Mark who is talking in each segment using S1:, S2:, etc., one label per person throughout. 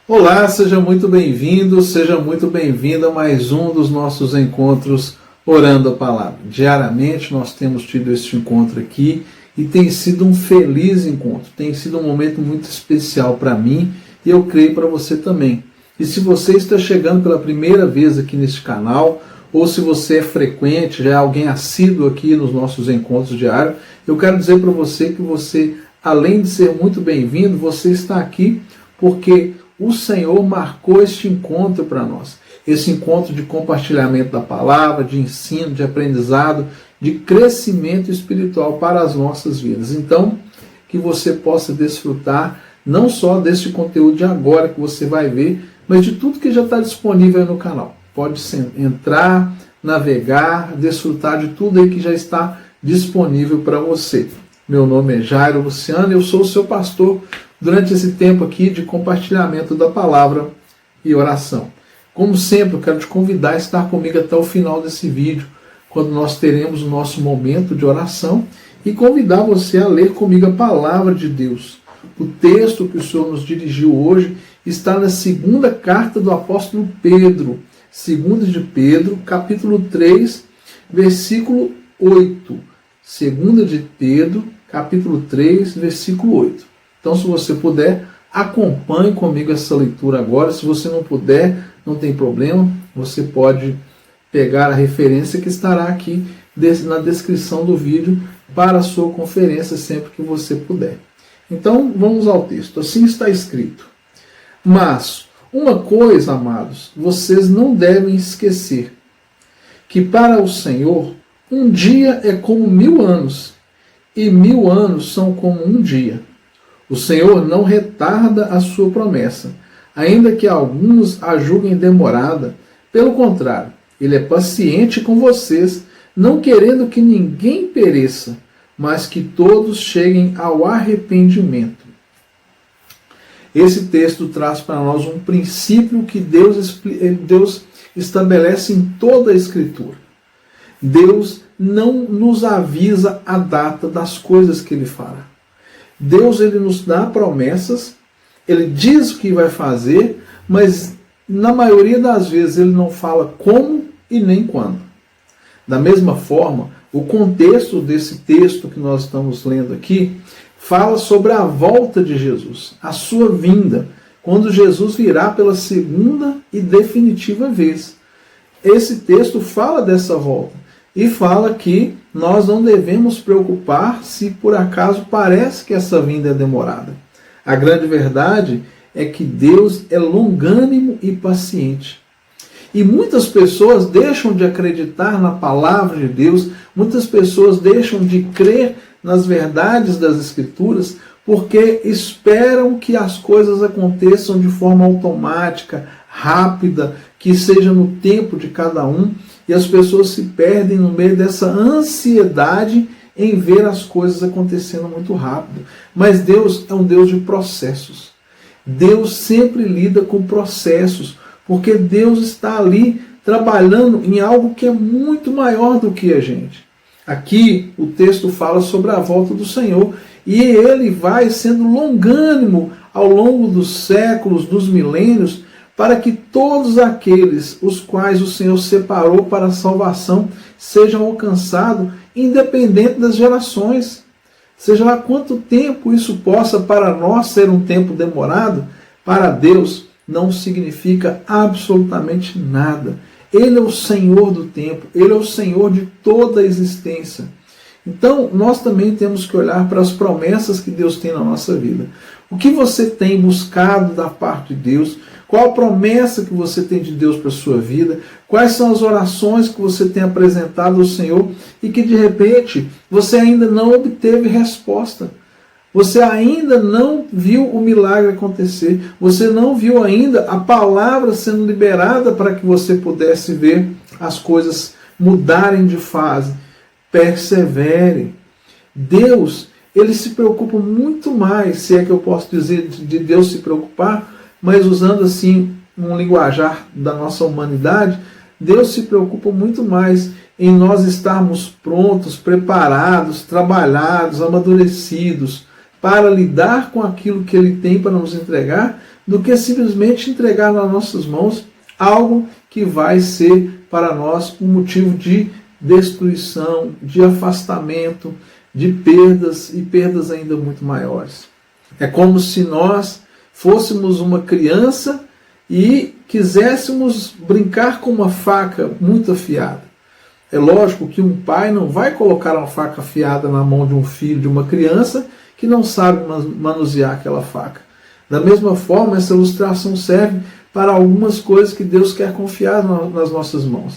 S1: Olá, seja muito bem-vindo, seja muito bem-vinda a mais um dos nossos encontros Orando a Palavra. Diariamente nós temos tido este encontro aqui e tem sido um feliz encontro, tem sido um momento muito especial para mim e eu creio para você também. E se você está chegando pela primeira vez aqui neste canal, ou se você é frequente, já é alguém assíduo aqui nos nossos encontros diários, eu quero dizer para você que você, além de ser muito bem-vindo, você está aqui porque o Senhor marcou este encontro para nós. Esse encontro de compartilhamento da palavra, de ensino, de aprendizado, de crescimento espiritual para as nossas vidas. Então, que você possa desfrutar não só deste conteúdo de agora que você vai ver, mas de tudo que já está disponível aí no canal. Pode entrar, navegar, desfrutar de tudo aí que já está disponível para você. Meu nome é Jairo Luciano, eu sou o seu pastor durante esse tempo aqui de compartilhamento da palavra e oração. Como sempre, eu quero te convidar a estar comigo até o final desse vídeo, quando nós teremos o nosso momento de oração, e convidar você a ler comigo a palavra de Deus. O texto que o Senhor nos dirigiu hoje está na segunda carta do apóstolo Pedro, 2 de Pedro, capítulo 3, versículo 8. 2 de Pedro, capítulo 3, versículo 8. Então, se você puder, acompanhe comigo essa leitura agora. Se você não puder, não tem problema. Você pode pegar a referência que estará aqui na descrição do vídeo para a sua conferência sempre que você puder. Então, vamos ao texto. Assim está escrito. Mas, uma coisa, amados, vocês não devem esquecer, que para o Senhor, um dia é como 1000 anos, e 1000 anos são como um dia. O Senhor não retarda a sua promessa, ainda que alguns a julguem demorada. Pelo contrário, Ele é paciente com vocês, não querendo que ninguém pereça, mas que todos cheguem ao arrependimento. Esse texto traz para nós um princípio que Deus estabelece em toda a Escritura. Deus não nos avisa a data das coisas que Ele fará. Deus, ele nos dá promessas, ele diz o que vai fazer, mas na maioria das vezes ele não fala como e nem quando. Da mesma forma, o contexto desse texto que nós estamos lendo aqui fala sobre a volta de Jesus, a sua vinda, quando Jesus virá pela segunda e definitiva vez. Esse texto fala dessa volta e fala que nós não devemos preocupar se por acaso parece que essa vinda é demorada. A grande verdade é que Deus é longânimo e paciente. E muitas pessoas deixam de acreditar na palavra de Deus, muitas pessoas deixam de crer nas verdades das Escrituras, porque esperam que as coisas aconteçam de forma automática, rápida, que seja no tempo de cada um, e as pessoas se perdem no meio dessa ansiedade em ver as coisas acontecendo muito rápido. Mas Deus é um Deus de processos. Deus sempre lida com processos, porque Deus está ali trabalhando em algo que é muito maior do que a gente. Aqui o texto fala sobre a volta do Senhor, e Ele vai sendo longânimo ao longo dos séculos, dos milênios, para que todos aqueles os quais o Senhor separou para a salvação sejam alcançados, independente das gerações. Seja lá quanto tempo isso possa para nós ser um tempo demorado, para Deus não significa absolutamente nada. Ele é o Senhor do tempo, Ele é o Senhor de toda a existência. Então, nós também temos que olhar para as promessas que Deus tem na nossa vida. O que você tem buscado da parte de Deus? Qual a promessa que você tem de Deus para a sua vida? Quais são as orações que você tem apresentado ao Senhor e que de repente você ainda não obteve resposta? Você ainda não viu o milagre acontecer. Você não viu ainda a palavra sendo liberada para que você pudesse ver as coisas mudarem de fase. Persevere. Deus, Ele se preocupa muito mais, se é que eu posso dizer de Deus se preocupar, mas usando assim um linguajar da nossa humanidade, Deus se preocupa muito mais em nós estarmos prontos, preparados, trabalhados, amadurecidos, para lidar com aquilo que Ele tem para nos entregar, do que simplesmente entregar nas nossas mãos algo que vai ser para nós um motivo de destruição, de afastamento, de perdas e perdas ainda muito maiores. É como se nós fôssemos uma criança e quiséssemos brincar com uma faca muito afiada. É lógico que um pai não vai colocar uma faca afiada na mão de um filho, de uma criança que não sabe manusear aquela faca. Da mesma forma, essa ilustração serve para algumas coisas que Deus quer confiar nas nossas mãos.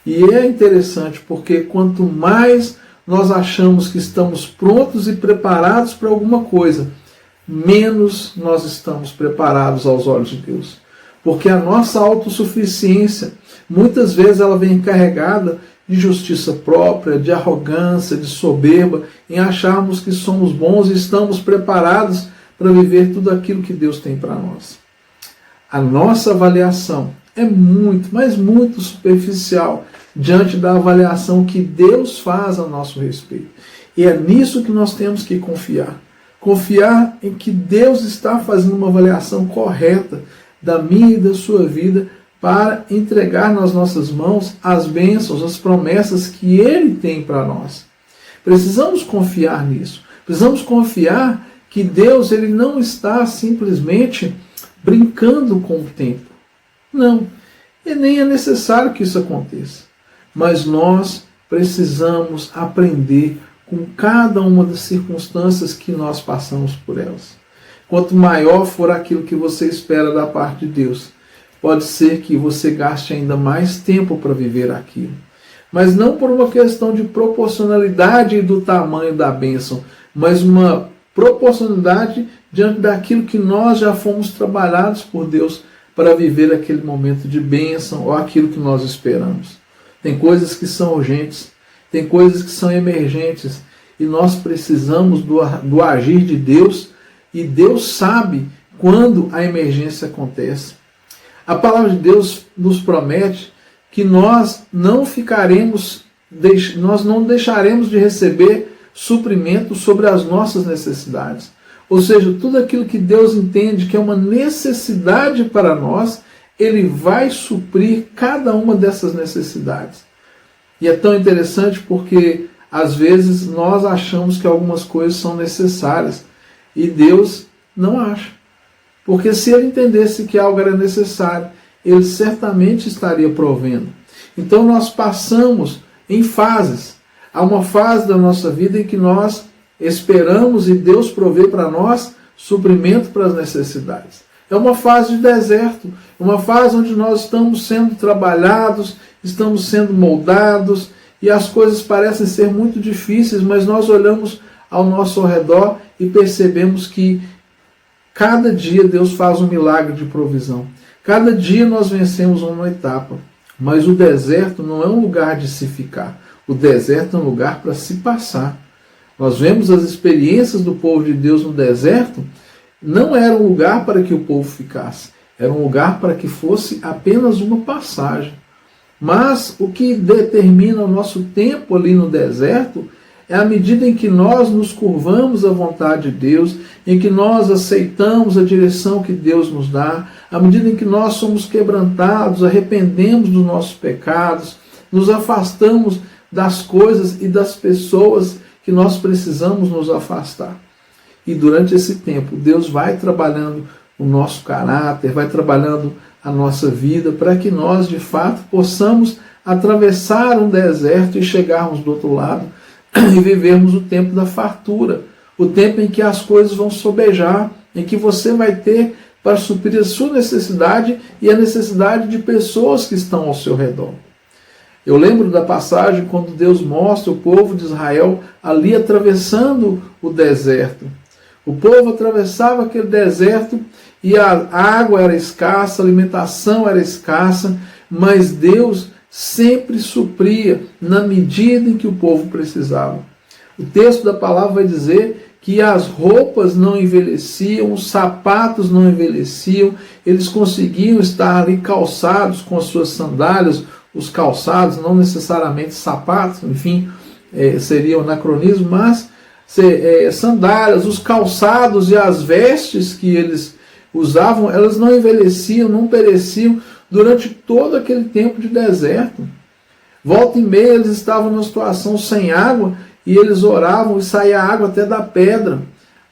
S1: E é interessante porque quanto mais nós achamos que estamos prontos e preparados para alguma coisa, menos nós estamos preparados aos olhos de Deus. Porque a nossa autossuficiência, muitas vezes ela vem carregada de justiça própria, de arrogância, de soberba, em acharmos que somos bons e estamos preparados para viver tudo aquilo que Deus tem para nós. A nossa avaliação é muito, mas muito superficial diante da avaliação que Deus faz a nosso respeito. E é nisso que nós temos que confiar. Confiar em que Deus está fazendo uma avaliação correta da minha e da sua vida para entregar nas nossas mãos as bênçãos, as promessas que Ele tem para nós. Precisamos confiar nisso. Precisamos confiar que Deus ele não está simplesmente brincando com o tempo. Não. E nem é necessário que isso aconteça. Mas nós precisamos aprender com cada uma das circunstâncias que nós passamos por elas. Quanto maior for aquilo que você espera da parte de Deus, pode ser que você gaste ainda mais tempo para viver aquilo. Mas não por uma questão de proporcionalidade do tamanho da bênção, mas uma proporcionalidade diante daquilo que nós já fomos trabalhados por Deus para viver aquele momento de bênção ou aquilo que nós esperamos. Tem coisas que são urgentes, tem coisas que são emergentes e nós precisamos do agir de Deus e Deus sabe quando a emergência acontece. A palavra de Deus nos promete que nós não deixaremos de receber suprimento sobre as nossas necessidades. Ou seja, tudo aquilo que Deus entende que é uma necessidade para nós, Ele vai suprir cada uma dessas necessidades. E é tão interessante porque, às vezes, nós achamos que algumas coisas são necessárias e Deus não acha. Porque se Ele entendesse que algo era necessário, Ele certamente estaria provendo. Então nós passamos em fases. Há uma fase da nossa vida em que nós esperamos e Deus provê para nós suprimento para as necessidades. É uma fase de deserto, uma fase onde nós estamos sendo trabalhados, estamos sendo moldados e as coisas parecem ser muito difíceis, mas nós olhamos ao nosso redor e percebemos que cada dia Deus faz um milagre de provisão. Cada dia nós vencemos uma etapa. Mas o deserto não é um lugar de se ficar. O deserto é um lugar para se passar. Nós vemos as experiências do povo de Deus no deserto. Não era um lugar para que o povo ficasse. Era um lugar para que fosse apenas uma passagem. Mas o que determina o nosso tempo ali no deserto é a medida em que nós nos curvamos à vontade de Deus, em que nós aceitamos a direção que Deus nos dá, à medida em que nós somos quebrantados, arrependemos dos nossos pecados, nos afastamos das coisas e das pessoas que nós precisamos nos afastar. E durante esse tempo, Deus vai trabalhando o nosso caráter, vai trabalhando a nossa vida, para que nós, de fato, possamos atravessar um deserto e chegarmos do outro lado e vivermos o tempo da fartura, o tempo em que as coisas vão sobejar, em que você vai ter para suprir a sua necessidade e a necessidade de pessoas que estão ao seu redor. Eu lembro da passagem quando Deus mostra o povo de Israel ali atravessando o deserto. O povo atravessava aquele deserto e a água era escassa, a alimentação era escassa, mas Deus sempre supria na medida em que o povo precisava. O texto da palavra vai dizer que as roupas não envelheciam, os sapatos não envelheciam, eles conseguiam estar ali calçados com as suas sandálias, os calçados, não necessariamente sapatos, enfim, seria um anacronismo, mas sandálias, os calçados e as vestes que eles usavam, elas não envelheciam, não pereciam durante todo aquele tempo de deserto. Volta e meia eles estavam numa situação sem água e eles oravam e saía água até da pedra.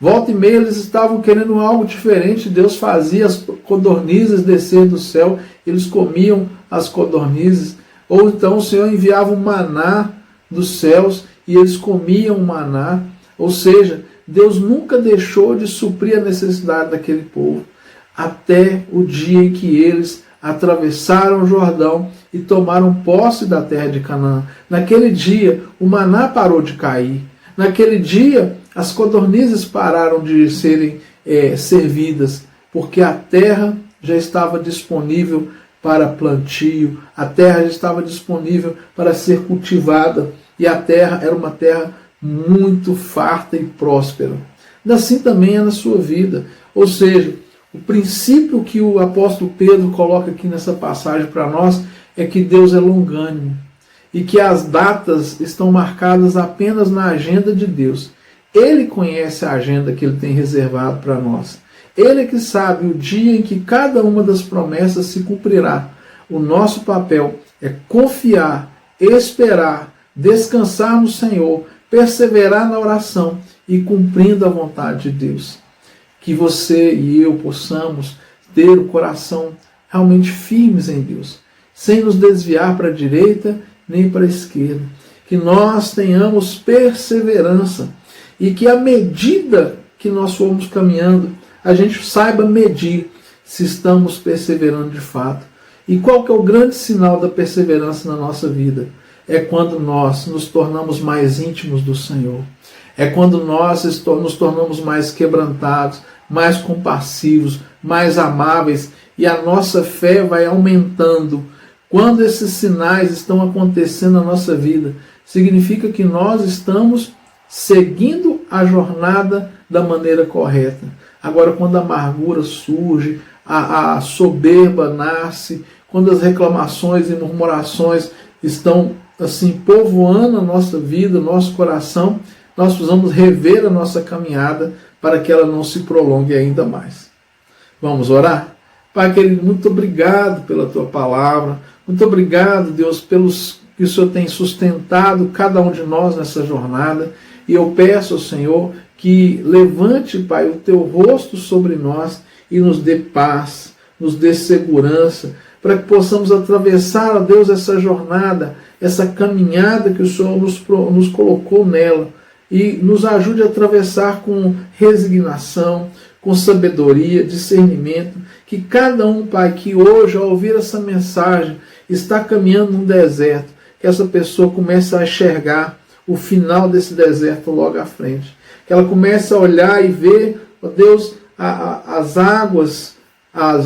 S1: Volta e meia eles estavam querendo algo diferente, Deus fazia as codornizes descer do céu, eles comiam as codornizes. Ou então o Senhor enviava um maná dos céus e eles comiam o maná. Ou seja, Deus nunca deixou de suprir a necessidade daquele povo, até o dia em que eles atravessaram o Jordão e tomaram posse da terra de Canaã. Naquele dia, o maná parou de cair. Naquele dia, as codornizes pararam de serem servidas, porque a terra já estava disponível para plantio, a terra já estava disponível para ser cultivada, e a terra era uma terra muito farta e próspera. Assim também é na sua vida. Ou seja, o princípio que o apóstolo Pedro coloca aqui nessa passagem para nós é que Deus é longânimo e que as datas estão marcadas apenas na agenda de Deus. Ele conhece a agenda que Ele tem reservado para nós. Ele é que sabe o dia em que cada uma das promessas se cumprirá. O nosso papel é confiar, esperar, descansar no Senhor, perseverar na oração e cumprindo a vontade de Deus. Que você e eu possamos ter o coração realmente firmes em Deus, sem nos desviar para a direita nem para a esquerda. Que nós tenhamos perseverança e que à medida que nós formos caminhando, a gente saiba medir se estamos perseverando de fato. E qual que é o grande sinal da perseverança na nossa vida? É quando nós nos tornamos mais íntimos do Senhor. É quando nós nos tornamos mais quebrantados, mais compassivos, mais amáveis, e a nossa fé vai aumentando. Quando esses sinais estão acontecendo na nossa vida, significa que nós estamos seguindo a jornada da maneira correta. Agora, quando a amargura surge, a soberba nasce, quando as reclamações e murmurações estão assim povoando a nossa vida, nosso coração, nós precisamos rever a nossa caminhada para que ela não se prolongue ainda mais. Vamos orar? Pai querido, muito obrigado pela Tua palavra, muito obrigado, Deus, pelos que o Senhor tem sustentado cada um de nós nessa jornada, e eu peço ao Senhor que levante, Pai, o Teu rosto sobre nós e nos dê paz, nos dê segurança, para que possamos atravessar, ó Deus, essa jornada, essa caminhada que o Senhor nos colocou nela, e nos ajude a atravessar com resignação, com sabedoria, discernimento, que cada um, Pai, que hoje, ao ouvir essa mensagem, está caminhando num deserto, que essa pessoa comece a enxergar o final desse deserto logo à frente, que ela comece a olhar e ver, ó Deus, as águas,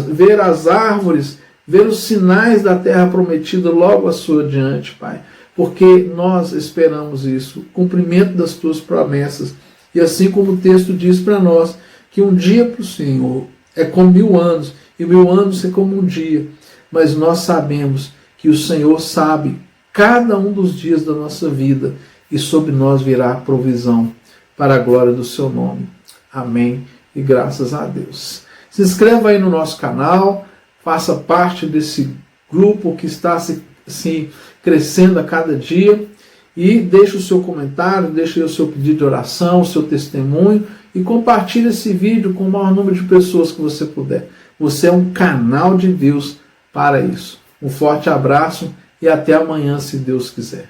S1: ver as árvores, ver os sinais da terra prometida logo à sua diante, Pai, porque nós esperamos isso, o cumprimento das Tuas promessas. E assim como o texto diz para nós, que um dia para o Senhor é como 1000 anos, e 1000 anos é como um dia. Mas nós sabemos que o Senhor sabe cada um dos dias da nossa vida, e sobre nós virá a provisão para a glória do Seu nome. Amém. E graças a Deus. Se inscreva aí no nosso canal, faça parte desse grupo que está se crescendo a cada dia, e deixe o seu comentário, deixe o seu pedido de oração, o seu testemunho, e compartilhe esse vídeo com o maior número de pessoas que você puder. Você é um canal de Deus para isso. Um forte abraço e até amanhã, se Deus quiser.